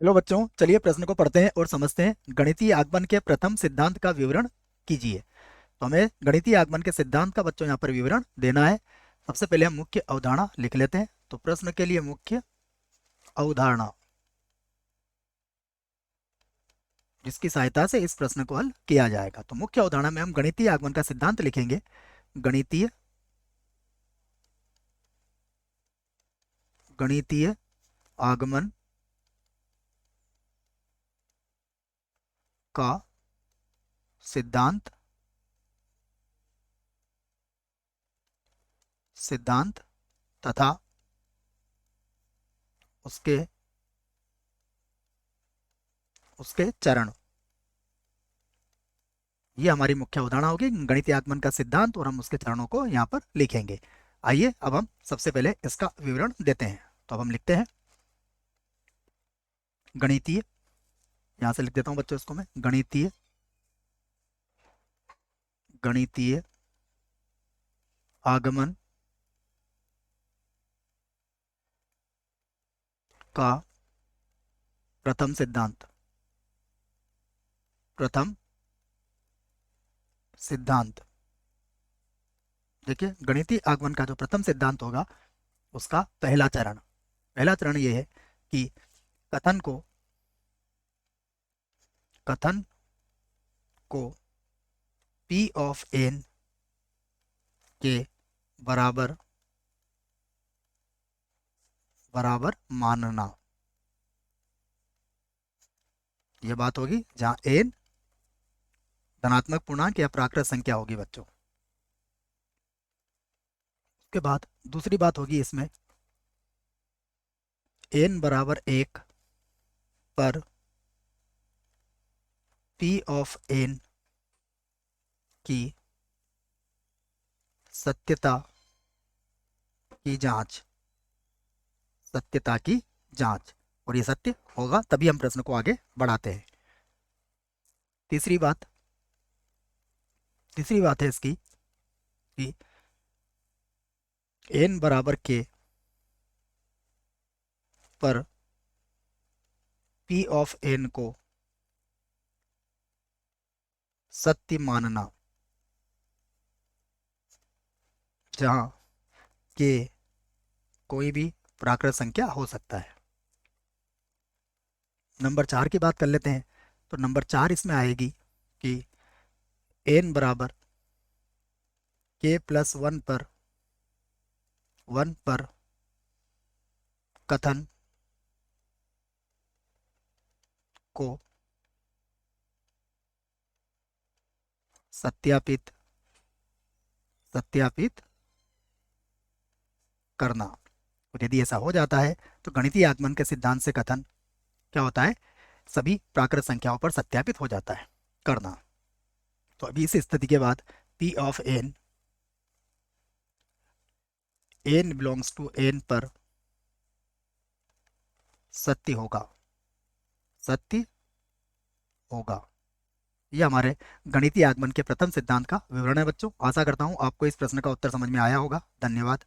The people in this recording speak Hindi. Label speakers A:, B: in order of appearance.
A: हेलो बच्चों, चलिए प्रश्न को पढ़ते हैं और समझते हैं। गणितीय आगमन के प्रथम सिद्धांत का विवरण कीजिए। तो हमें गणितीय आगमन के सिद्धांत का बच्चों यहाँ पर विवरण देना है। सबसे पहले हम मुख्य अवधारणा लिख लेते हैं। तो प्रश्न के लिए मुख्य अवधारणा, जिसकी सहायता से इस प्रश्न को हल किया जाएगा। तो मुख्य अवधारणा में हम गणितीय आगमन का सिद्धांत लिखेंगे। गणितीय गणितीय आगमन का सिद्धांत सिद्धांत तथा उसके उसके चरण, ये हमारी मुख्य अवधारणा होगी गणितीय आगमन का सिद्धांत, और हम उसके चरणों को यहाँ पर लिखेंगे। आइए अब हम सबसे पहले इसका विवरण देते हैं। तो अब हम लिखते हैं गणितीय, यहाँ से लिख देता हूँ बच्चों इसको मैं, गणितीय गणितीय आगमन का प्रथम सिद्धांत देखिए, गणितीय आगमन का जो प्रथम सिद्धांत होगा उसका पहला चरण ये है कि कथन को कथन को P ऑफ n के बराबर बराबर मानना। यह बात होगी जहां n धनात्मक पूर्णांक या प्राकृत संख्या होगी बच्चों। उसके बाद दूसरी बात होगी इसमें, n बराबर 1 पर P ऑफ n की सत्यता की जांच और ये सत्य होगा तभी हम प्रश्न को आगे बढ़ाते हैं। तीसरी बात है इसकी कि n बराबर k पर P ऑफ n को सत्य मानना, जहां k कोई भी प्राकृत संख्या हो सकता है। नंबर 4 की बात कर लेते हैं। तो नंबर 4 इसमें आएगी कि n बराबर k प्लस 1 पर कथन को सत्यापित करना। और यदि ऐसा हो जाता है तो गणितीय आगमन के सिद्धांत से कथन क्या होता है, सभी प्राकृत संख्याओं पर सत्यापित हो जाता है करना। तो अभी इस स्थिति के बाद P of n belongs to n पर सत्य होगा। यह हमारे गणितीय आगमन के प्रथम सिद्धांत का विवरण है बच्चों। आशा करता हूं आपको इस प्रश्न का उत्तर समझ में आया होगा। धन्यवाद।